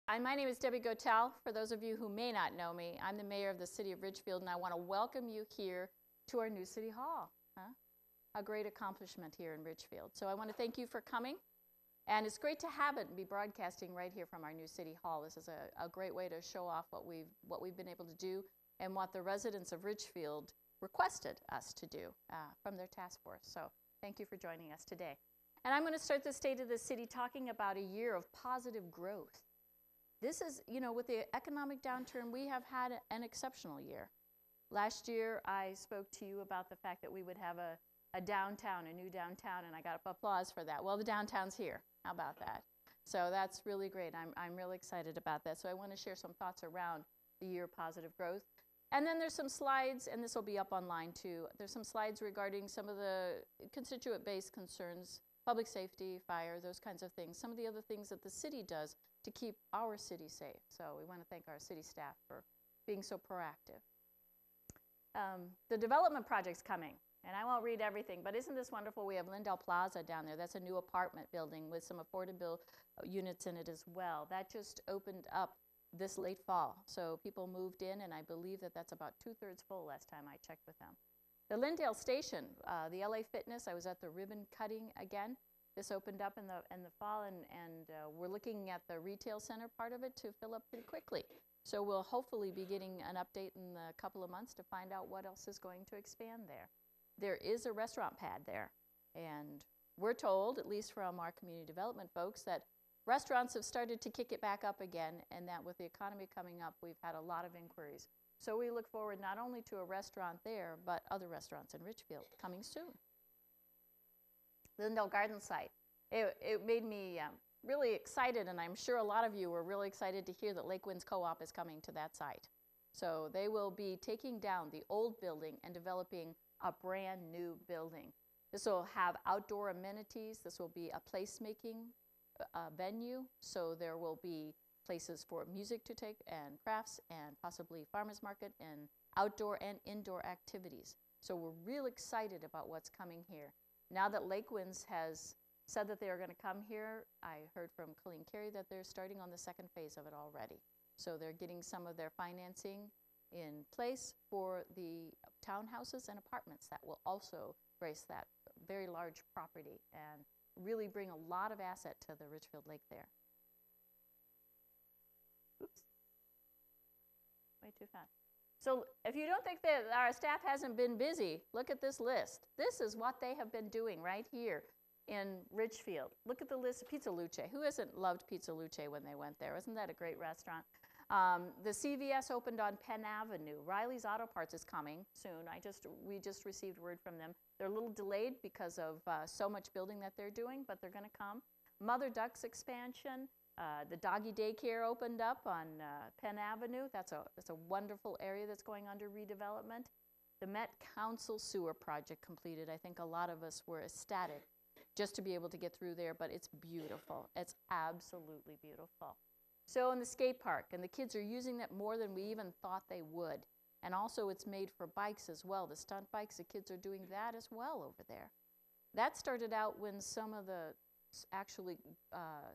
My name is Debbie Gotel. For those of you who may not know me, I'm the mayor of the city of Richfield, and I want to welcome you here to our new city hall. A great accomplishment here in Richfield. So I want to thank you for coming, and it's great to have it and be broadcasting right here from our new city hall. This is a great way to show off what we've been able to do and what the residents of Richfield requested us to do from their task force. So thank you for joining us today. And I'm going to start the State of the City talking about a year of positive growth. This is, with the economic downturn, we have had an exceptional year. Last year, I spoke to you about the fact that we would have a downtown, a new downtown, and I got applause for that. Well, the downtown's here. How about that? So that's really great. I'm really excited about that. So I want to share some thoughts around the year of positive growth. And then there's some slides, and this will be up online too. There's some slides regarding some of the constituent-based concerns, public safety, fire, those kinds of things. Some of the other things that the city does to keep our city safe. So we want to thank our city staff for being so proactive. The development project's coming, and I won't read everything, but isn't this wonderful? We have Lindell Plaza down there. That's a new apartment building with some affordable units in it as well. That just opened up this late fall. So people moved in, and I believe that that's about 2/3 full last time I checked with them. The Lindale Station, the LA Fitness, I was at the ribbon cutting again. This opened up in the fall, and we're looking at the retail center part of it to fill up pretty quickly. So we'll hopefully be getting an update in a couple of months to find out what else is going to expand there. There is a restaurant pad there, and we're told, at least from our community development folks, that restaurants have started to kick it back up again, and that with the economy coming up, we've had a lot of inquiries. So we look forward not only to a restaurant there, but other restaurants in Richfield coming soon. Lindell Garden site. It made me really excited, and I'm sure a lot of you were really excited to hear that Lake Winds Co-op is coming to that site. So they will be taking down the old building and developing a brand new building. This will have outdoor amenities. This will be a placemaking venue. So there will be places for music to take and crafts and possibly farmers market and outdoor and indoor activities. So we're real excited about what's coming here. Now that Lake Winds has said that they are going to come here, I heard from Colleen Carey that they're starting on the second phase of it already. So they're getting some of their financing in place for the townhouses and apartments that will also grace that very large property and really bring a lot of asset to the Richfield Lake there. Oops. Way too fast. So if you don't think that our staff hasn't been busy, look at this list. This is what they have been doing right here in Richfield. Look at the list of Pizza Luce. Who hasn't loved Pizza Luce when they went there? Isn't that a great restaurant? The CVS opened on Penn Avenue. Riley's Auto Parts is coming soon. We just received word from them. They're a little delayed because of so much building that they're doing, but they're going to come. Mother Duck's expansion. The doggy daycare opened up on Penn Avenue. That's a wonderful area that's going under redevelopment. The Met Council sewer project completed. I think a lot of us were ecstatic just to be able to get through there, but it's beautiful. It's absolutely beautiful. So in the skate park, and the kids are using that more than we even thought they would. And also it's made for bikes as well. The stunt bikes, the kids are doing that as well over there. That started out when some of the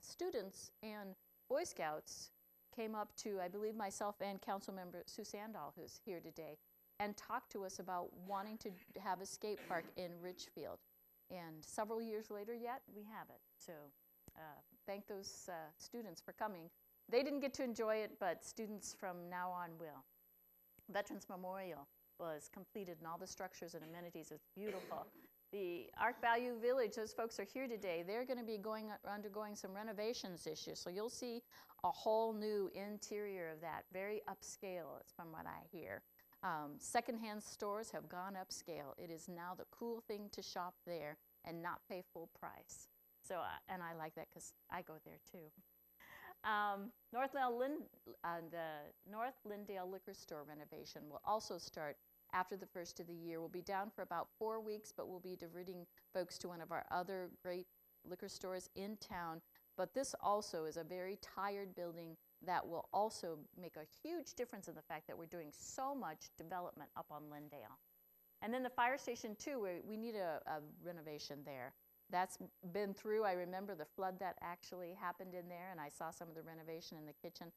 students and Boy Scouts came up to, I believe, myself and Councilmember Sue Sandahl, who's here today, and talked to us about wanting to have a skate park in Richfield. And several years later yet, we have it. So thank those students for coming. They didn't get to enjoy it, but students from now on will. Veterans Memorial was completed, and all the structures and amenities. It's beautiful. The Ark Value Village, those folks are here today. They're going to be undergoing some renovations this year. So you'll see a whole new interior of that, very upscale, from what I hear. Secondhand stores have gone upscale. It is now the cool thing to shop there and not pay full price. So, and I like that because I go there too. North Lindale Liquor Store renovation will also start after the first of the year. We'll be down for about 4 weeks, but we'll be diverting folks to one of our other great liquor stores in town. But this also is a very tired building that will also make a huge difference in the fact that we're doing so much development up on Lindale. And then the fire station too, we need a renovation there. That's been through. I remember the flood that actually happened in there, and I saw some of the renovation in the kitchen.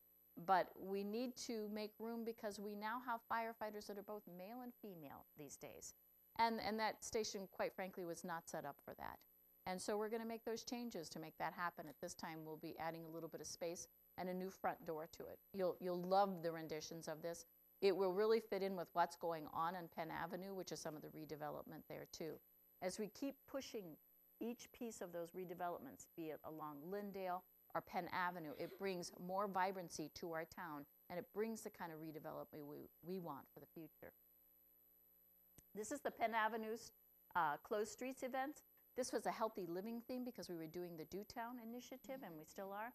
But we need to make room because we now have firefighters that are both male and female these days. And that station, quite frankly, was not set up for that. And so we're going to make those changes to make that happen. At this time, we'll be adding a little bit of space and a new front door to it. You'll love the renditions of this. It will really fit in with what's going on Penn Avenue, which is some of the redevelopment there too. As we keep pushing each piece of those redevelopments, be it along Lyndale or Penn Avenue, it brings more vibrancy to our town, and it brings the kind of redevelopment we want for the future. This is the Penn Avenue's Closed Streets event. This was a healthy living theme because we were doing the Do Town initiative, and we still are.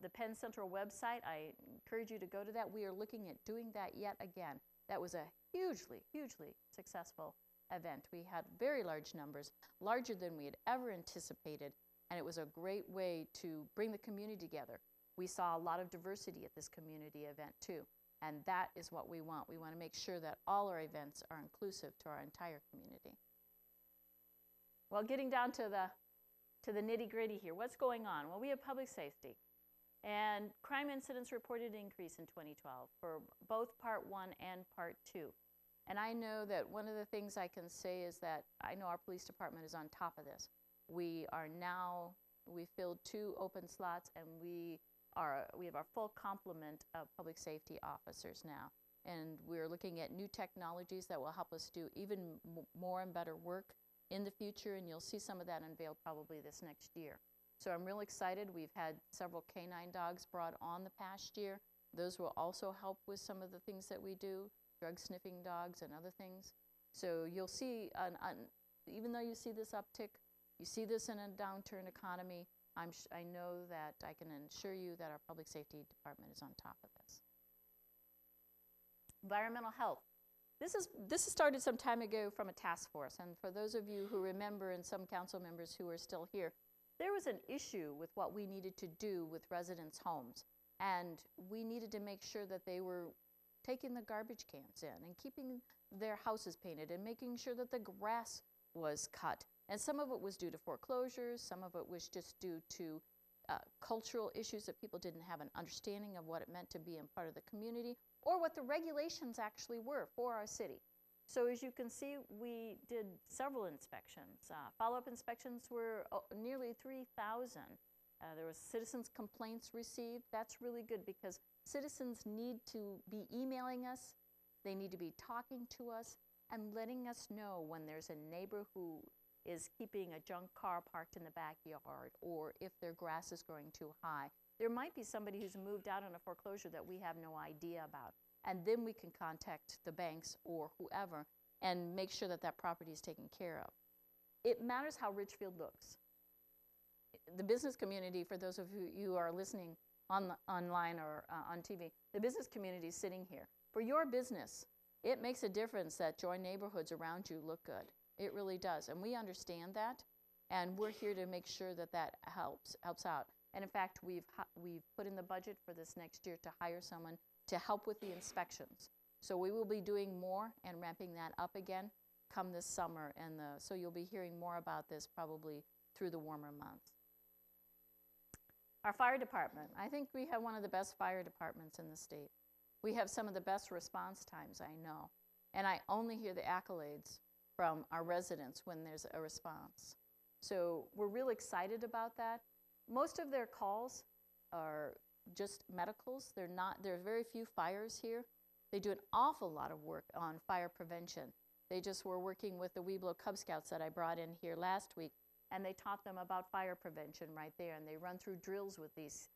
The Penn Central website, I encourage you to go to that. We are looking at doing that yet again. That was a hugely, hugely successful event. We had very large numbers, larger than we had ever anticipated, and it was a great way to bring the community together. We saw a lot of diversity at this community event too, and that is what we want. We want to make sure that all our events are inclusive to our entire community. Well, getting down to the nitty-gritty here, what's going on? Well, we have public safety, and crime incidents reported increase in 2012 for both Part 1 and Part 2. And I know that one of the things I can say is that I know our police department is on top of this. We filled 2 open slots, and we have our full complement of public safety officers now. And we're looking at new technologies that will help us do even more and better work in the future, and you'll see some of that unveiled probably this next year. So I'm real excited. We've had several canine dogs brought on the past year. Those will also help with some of the things that we do, drug sniffing dogs and other things. So you'll see, even though you see this uptick, you see this in a downturn economy, I know that I can assure you that our public safety department is on top of this. Environmental health. This started some time ago from a task force, and for those of you who remember, and some council members who are still here, there was an issue with what we needed to do with residents' homes, and we needed to make sure that they were taking the garbage cans in and keeping their houses painted and making sure that the grass was cut. And some of it was due to foreclosures, some of it was just due to cultural issues that people didn't have an understanding of what it meant to be a part of the community or what the regulations actually were for our city. So as you can see, we did several inspections. Follow-up inspections were nearly 3,000. There was citizens' complaints received. That's really good because citizens need to be emailing us, they need to be talking to us and letting us know when there's a neighbor who is keeping a junk car parked in the backyard, or if their grass is growing too high. There might be somebody who's moved out on a foreclosure that we have no idea about. And then we can contact the banks or whoever and make sure that that property is taken care of. It matters how Richfield looks. The business community, for those of you who are listening online or on TV, the business community is sitting here. For your business, it makes a difference that your neighborhoods around you look good. It really does, and we understand that, and we're here to make sure that that helps out. And in fact, we've put in the budget for this next year to hire someone to help with the inspections. So we will be doing more and ramping that up again come this summer, and so you'll be hearing more about this probably through the warmer months. Our fire department. I think we have one of the best fire departments in the state. We have some of the best response times, I know, and I only hear the accolades from our residents when there's a response. So we're real excited about that. Most of their calls are just medicals. There are very few fires here. They do an awful lot of work on fire prevention. They just were working with the Weeblo Cub Scouts that I brought in here last week, and they taught them about fire prevention right there, and they run through drills with these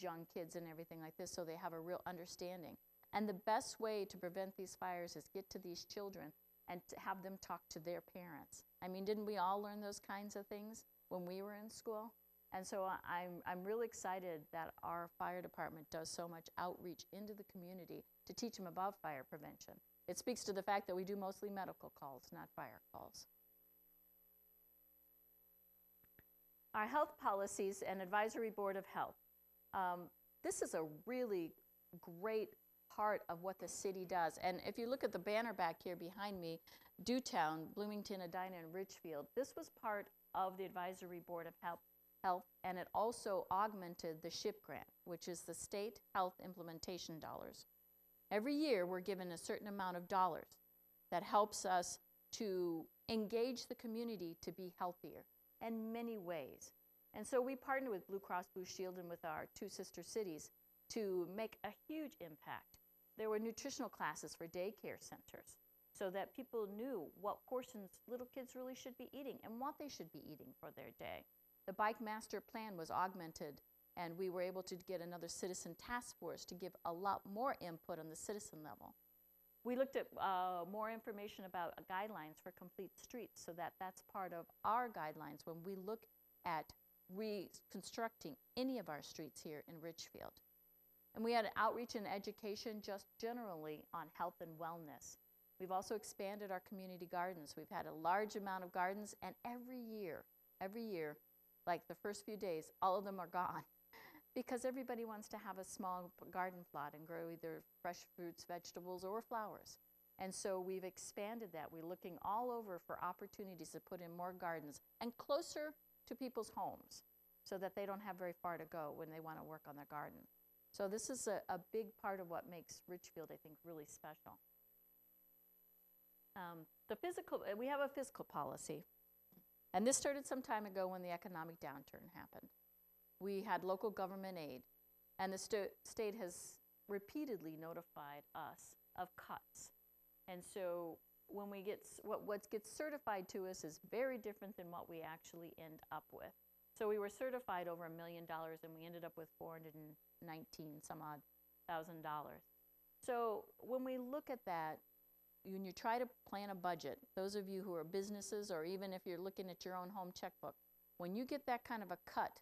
young kids and everything like this, so they have a real understanding. And the best way to prevent these fires is get to these children and to have them talk to their parents. I mean, didn't we all learn those kinds of things when we were in school? And so I'm really excited that our fire department does so much outreach into the community to teach them about fire prevention. It speaks to the fact that we do mostly medical calls, not fire calls. Our health policies and advisory board of health. This is a really great part of what the city does. And if you look at the banner back here behind me, Dewtown, Bloomington, Edina, and Richfield, this was part of the Advisory Board of Health, and it also augmented the SHIP grant, which is the State Health Implementation Dollars. Every year, we're given a certain amount of dollars that helps us to engage the community to be healthier in many ways. And so we partnered with Blue Cross Blue Shield and with our two sister cities to make a huge impact. There were nutritional classes for daycare centers so that people knew what portions little kids really should be eating and what they should be eating for their day. The Bike Master Plan was augmented, and we were able to get another citizen task force to give a lot more input on the citizen level. We looked at more information about guidelines for complete streets, so that that's part of our guidelines when we look at reconstructing any of our streets here in Richfield. And we had outreach and education just generally on health and wellness. We've also expanded our community gardens. We've had a large amount of gardens, and every year, like the first few days, all of them are gone because everybody wants to have a small garden plot and grow either fresh fruits, vegetables, or flowers. And so we've expanded that. We're looking all over for opportunities to put in more gardens and closer to people's homes so that they don't have very far to go when they want to work on their garden. So this is a big part of what makes Richfield, I think, really special. We have a fiscal policy. And this started some time ago when the economic downturn happened. We had local government aid, and the state has repeatedly notified us of cuts. And so when we get, what gets certified to us is very different than what we actually end up with. So we were certified over $1 million, and we ended up with $419 some odd thousand. So when we look at that, when you try to plan a budget, those of you who are businesses, or even if you're looking at your own home checkbook, when you get that kind of a cut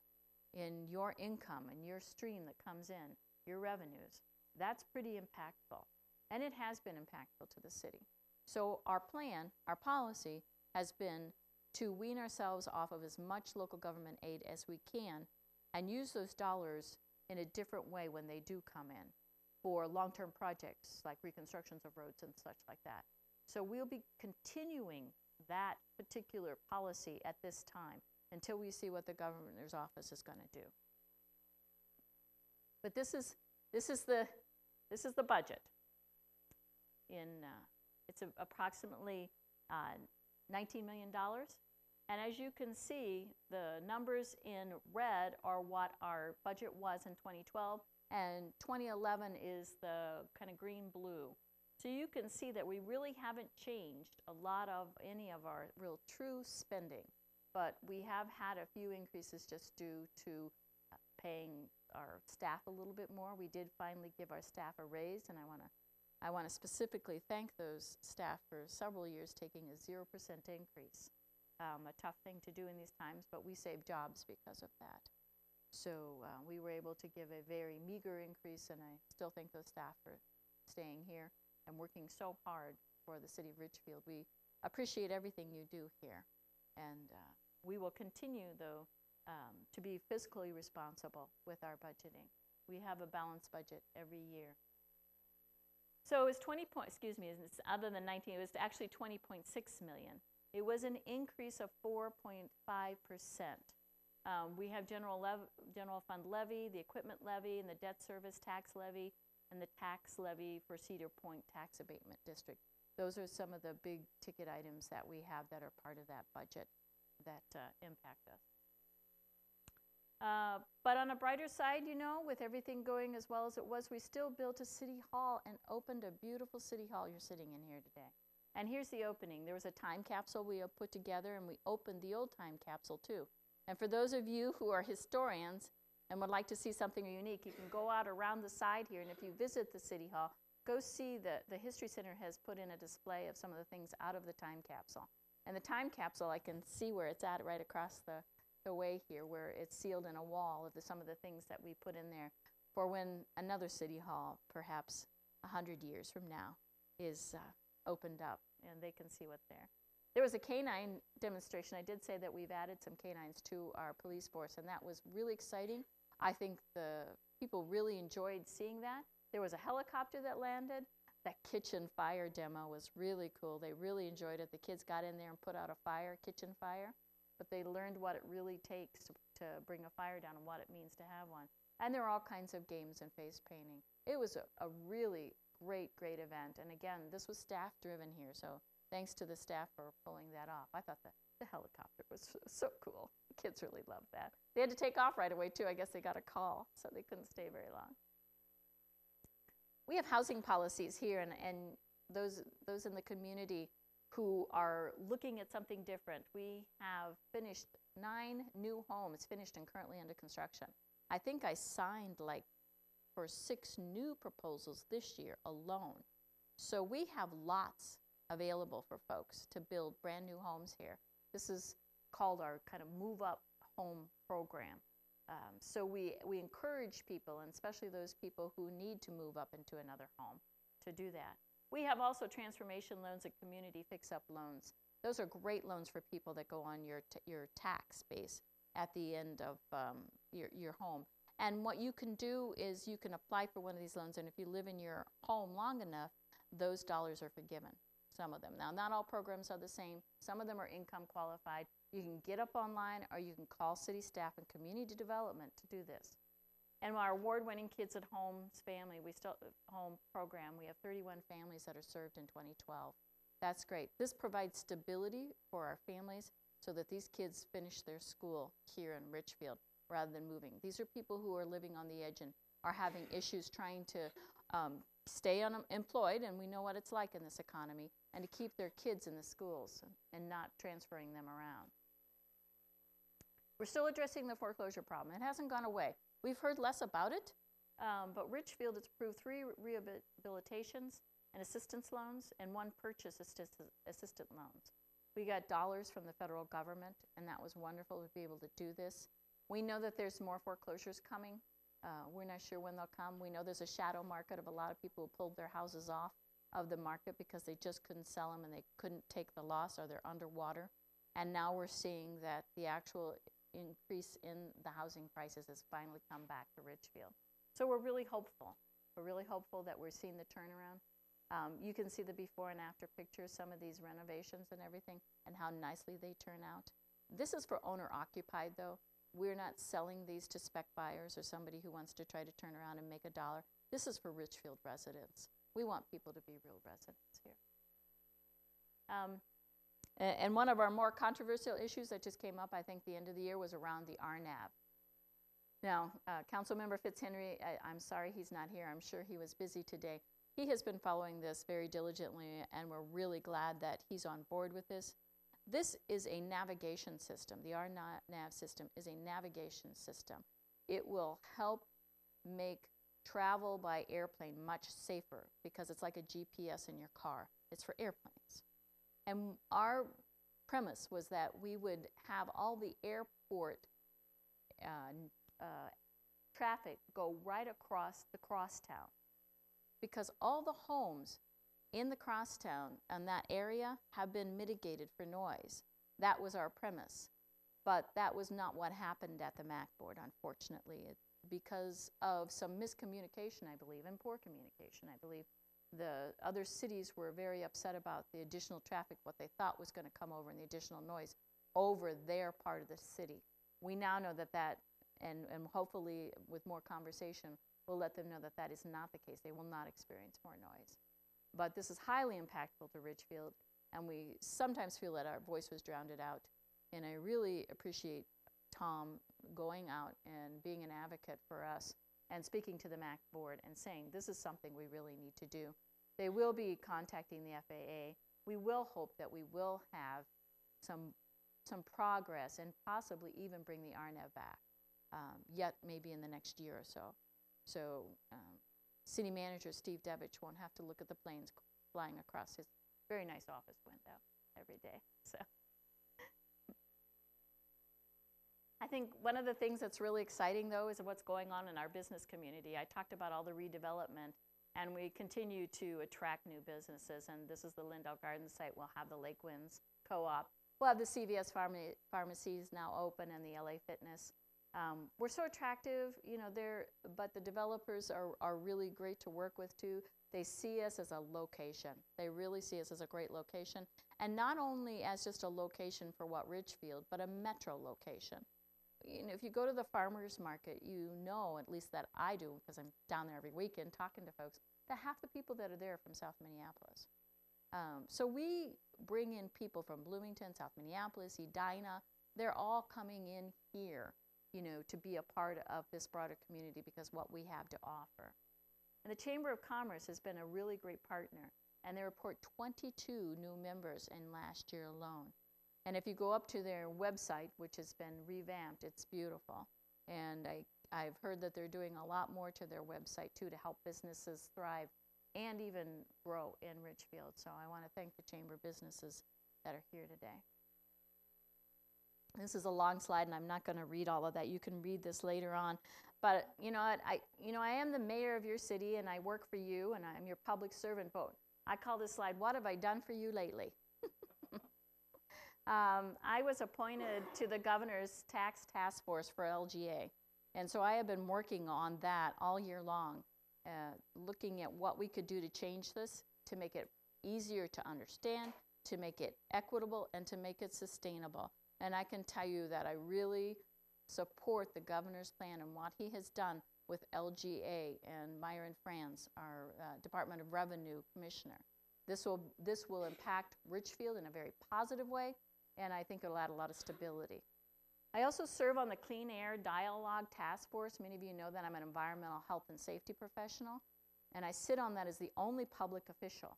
in your income and your stream that comes in, your revenues, that's pretty impactful. And it has been impactful to the city. So our plan, our policy, has been to wean ourselves off of as much local government aid as we can and use those dollars in a different way when they do come in for long-term projects like reconstructions of roads and such like that. So we'll be continuing that particular policy at this time until we see what the governor's office is going to do. But this is the budget. It's approximately $19 million. And as you can see, the numbers in red are what our budget was in 2012, and 2011 is the kind of green-blue. So you can see that we really haven't changed a lot of any of our real true spending, but we have had a few increases just due to paying our staff a little bit more. We did finally give our staff a raise, and I want to specifically thank those staff for several years taking a 0% increase. A tough thing to do in these times, but we saved jobs because of that. So we were able to give a very meager increase, and I still thank those staff for staying here and working so hard for the city of Richfield. We appreciate everything you do here, and we will continue, though, to be fiscally responsible with our budgeting. We have a balanced budget every year. So it was it's other than 19, it was actually 20.6 million. It was an increase of 4.5%. We have general fund levy, the equipment levy, and the debt service tax levy, and the tax levy for Cedar Point Tax Abatement District. Those are some of the big ticket items that we have that are part of that budget that impact us. But on a brighter side, you know, with everything going as well as it was, we still built a city hall and opened a beautiful city hall you're sitting in here today. And here's the opening. There was a time capsule we put together, and we opened the old time capsule too. And for those of you who are historians and would like to see something unique, you can go out around the side here, and if you visit the City Hall, go see the History Center has put in a display of some of the things out of the time capsule. And the time capsule, I can see where it's at right across the way here, where it's sealed in a wall of some of the things that we put in there for when another City Hall, perhaps 100 years from now, is opened up, and they can see what's there. There was a canine demonstration. I did say that we've added some canines to our police force, and that was really exciting. I think the people really enjoyed seeing that. There was a helicopter that landed. That kitchen fire demo was really cool. They really enjoyed it. The kids got in there and put out a fire, kitchen fire. but they learned what it really takes to bring a fire down and what it means to have one. And there are all kinds of games and face painting. It was a really great event. And again, this was staff-driven here, so thanks to the staff for pulling that off. I thought the helicopter was so cool. The kids really loved that. They had to take off right away, too. I guess they got a call, so they couldn't stay very long. We have housing policies here, and those in the community who are looking at something different. We have finished 9 new homes, finished and currently under construction. I think I signed for 6 new proposals this year alone. So we have lots available for folks to build brand new homes here. This is called our kind of move up home program. So we encourage people, and especially those people who need to move up into another home, to do that. We have also transformation loans and community fix-up loans. Those are great loans for people that go on your tax base at the end of your home. And what you can do is you can apply for one of these loans, and if you live in your home long enough, those dollars are forgiven, some of them. Now, not all programs are the same. Some of them are income qualified. You can get up online, or you can call city staff and community development to do this. And our award-winning Kids at Home's family, home program, we have 31 families that are served in 2012. That's great. This provides stability for our families so that these kids finish their school here in Richfield rather than moving. These are people who are living on the edge and are having issues trying to stay employed, and we know what it's like in this economy, and to keep their kids in the schools and not transferring them around. We're still addressing the foreclosure problem. It hasn't gone away. We've heard less about it, but Richfield has approved 3 rehabilitations and assistance loans and 1 purchase assistant loans. We got dollars from the federal government, and that was wonderful to be able to do this. We know that there's more foreclosures coming. We're not sure when they'll come. We know there's a shadow market of a lot of people who pulled their houses off of the market because they just couldn't sell them and they couldn't take the loss, or they're underwater. And now we're seeing that the actual increase in the housing prices has finally come back to Richfield. So we're really hopeful. We're really hopeful that we're seeing the turnaround. You can see the before and after pictures, some of these renovations and everything, and how nicely they turn out. This is for owner-occupied, though. We're not selling these to spec buyers or somebody who wants to try to turn around and make a dollar. This is for Richfield residents. We want people to be real residents here. And one of our more controversial issues that just came up, I think, the end of the year was around the RNAV. Now, Councilmember Fitzhenry, I'm sorry he's not here. I'm sure he was busy today. He has been following this very diligently, and we're really glad that he's on board with this. This is a navigation system. The RNAV system is a navigation system. It will help make travel by airplane much safer because it's like a GPS in your car. It's for airplanes. And our premise was that we would have all the airport traffic go right across the crosstown, because all the homes in the crosstown and that area have been mitigated for noise. That was our premise. But that was not what happened at the MAC board, unfortunately, because of some miscommunication, I believe, and poor communication. I believe the other cities were very upset about the additional traffic, what they thought was going to come over, and the additional noise over their part of the city. We now know that and hopefully with more conversation, we'll let them know that that is not the case. They will not experience more noise. But this is highly impactful to Richfield, and we sometimes feel that our voice was drowned out. And I really appreciate Tom going out and being an advocate for us and speaking to the MAC board and saying this is something we really need to do. They will be contacting the FAA. We will hope that we will have some progress and possibly even bring the RNAV back, yet maybe in the next year or so. So City Manager Steve Devich won't have to look at the planes flying across his very nice office window every day. So I think one of the things that's really exciting, though, is what's going on in our business community. I talked about all the redevelopment, and we continue to attract new businesses. And this is the Lindell Garden site. We'll have the Lake Winds Co-op. We'll have the CVS pharmacies now open and the LA Fitness. We're so attractive, you know, but the developers are really great to work with too. They see us as a location. They really see us as a great location. And not only as just a location for Richfield, but a metro location. You know, if you go to the farmers market, you know, at least that I do, because I'm down there every weekend talking to folks, that half the people that are there are from South Minneapolis. So we bring in people from Bloomington, South Minneapolis, Edina. They're all coming in here, you know, to be a part of this broader community because what we have to offer. And the Chamber of Commerce has been a really great partner, and they report 22 new members in last year alone. And if you go up to their website, which has been revamped, it's beautiful. And I've heard that they're doing a lot more to their website too to help businesses thrive and even grow in Richfield. So I want to thank the Chamber businesses that are here today. This is a long slide, and I'm not going to read all of that. You can read this later on. But you know what? I am the mayor of your city, and I work for you, and I'm your public servant. But I call this slide, "What have I done for you lately?" I was appointed to the governor's tax task force for LGA. And so I have been working on that all year long, looking at what we could do to change this, to make it easier to understand, to make it equitable, and to make it sustainable. And I can tell you that I really support the governor's plan and what he has done with LGA and Myron Franz, our Department of Revenue Commissioner. This will impact Richfield in a very positive way, and I think it'll add a lot of stability. I also serve on the Clean Air Dialogue Task Force. Many of you know that I'm an environmental health and safety professional, and I sit on that as the only public official.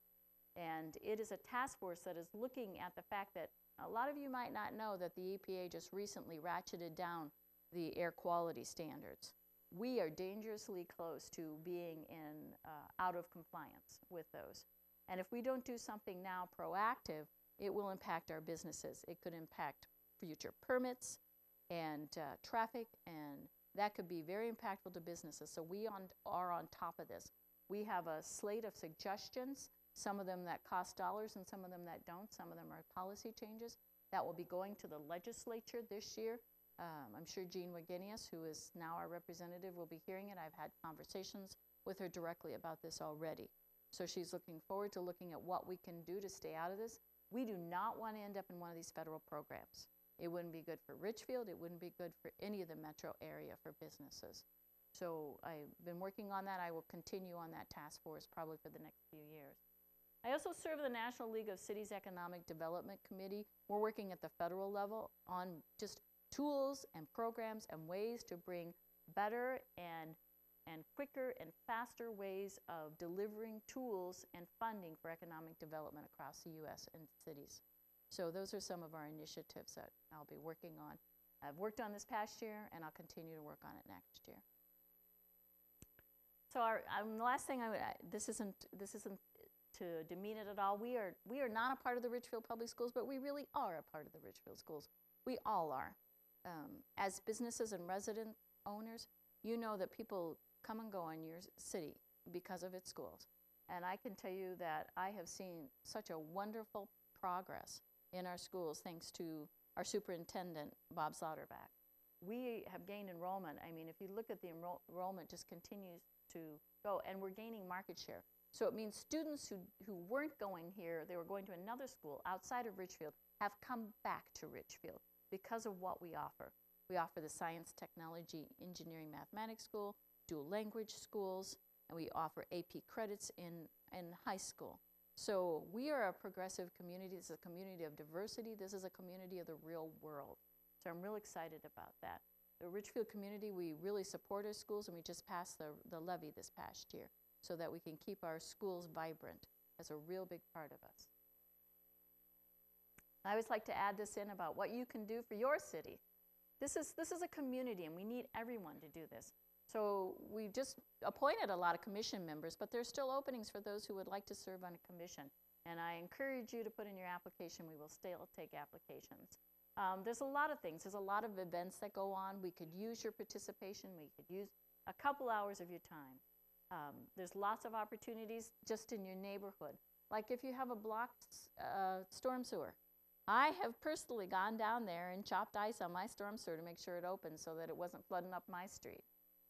And it is a task force that is looking at the fact that a lot of you might not know that the EPA just recently ratcheted down the air quality standards. We are dangerously close to being out of compliance with those. And if we don't do something now proactive, it will impact our businesses. It could impact future permits and traffic, and that could be very impactful to businesses. So we are on top of this. We have a slate of suggestions, some of them that cost dollars and some of them that don't. Some of them are policy changes that will be going to the legislature this year. I'm sure Jean Wagenius, who is now our representative, will be hearing it. I've had conversations with her directly about this already. So she's looking forward to looking at what we can do to stay out of this. We do not want to end up in one of these federal programs. It wouldn't be good for Richfield. It wouldn't be good for any of the metro area for businesses. So I've been working on that. I will continue on that task force probably for the next few years. I also serve the National League of Cities Economic Development Committee. We're working at the federal level on just tools and programs and ways to bring better and quicker and faster ways of delivering tools and funding for economic development across the U.S. and cities. So those are some of our initiatives that I'll be working on. I've worked on this past year, and I'll continue to work on it next year. So the last thing this isn't to demean it at all. We are not a part of the Richfield Public Schools, but we really are a part of the Richfield Schools. We all are. As businesses and resident owners, you know that people come and go in your city because of its schools. And I can tell you that I have seen such a wonderful progress in our schools thanks to our superintendent, Bob Slaughterback. We have gained enrollment. I mean, if you look at the enrollment just continues to go, and we're gaining market share. So it means students who weren't going here, they were going to another school outside of Richfield, have come back to Richfield because of what we offer. We offer the Science, Technology, Engineering, Mathematics School, dual language schools, and we offer AP credits in high school. So we are a progressive community. This is a community of diversity. This is a community of the real world. So I'm real excited about that. The Richfield community, we really support our schools, and we just passed the levy this past year so that we can keep our schools vibrant. That's a real big part of us. I always like to add this in about what you can do for your city. This is a community, and we need everyone to do this. So we just appointed a lot of commission members, but there's still openings for those who would like to serve on a commission. And I encourage you to put in your application. We will still take applications. There's a lot of things. There's a lot of events that go on. We could use your participation. We could use a couple hours of your time. There's lots of opportunities just in your neighborhood. Like if you have a blocked storm sewer, I have personally gone down there and chopped ice on my storm sewer to make sure it opened so that it wasn't flooding up my street.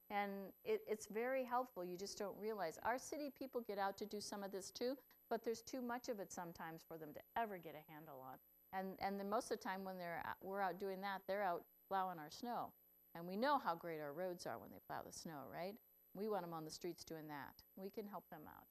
And it's very helpful. You just don't realize. Our city people get out to do some of this too, but there's too much of it sometimes for them to ever get a handle on. And then most of the time when we're out doing that, they're out plowing our snow. And we know how great our roads are when they plow the snow, right? We want them on the streets doing that. We can help them out.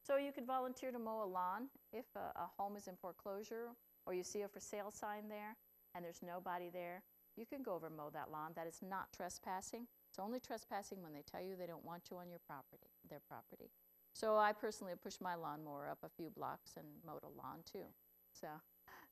So you could volunteer to mow a lawn if a home is in foreclosure, or you see a for sale sign there and there's nobody there. You can go over and mow that lawn. That is not trespassing. It's only trespassing when they tell you they don't want you on their property. So I personally have pushed my lawnmower up a few blocks and mowed a lawn too. So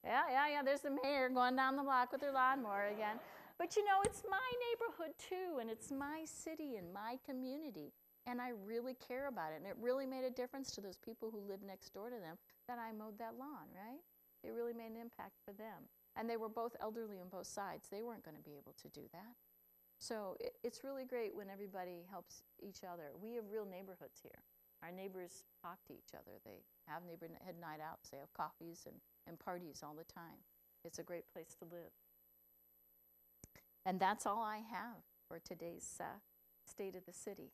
yeah, there's the mayor going down the block with her lawnmower again. But you know, it's my neighborhood too, and it's my city and my community. And I really care about it. And it really made a difference to those people who live next door to them that I mowed that lawn, right? It really made an impact for them. And they were both elderly on both sides. They weren't going to be able to do that. So it's really great when everybody helps each other. We have real neighborhoods here. Our neighbors talk to each other. They have neighborhood night outs. They have coffees and parties all the time. It's a great place to live. And that's all I have for today's State of the City.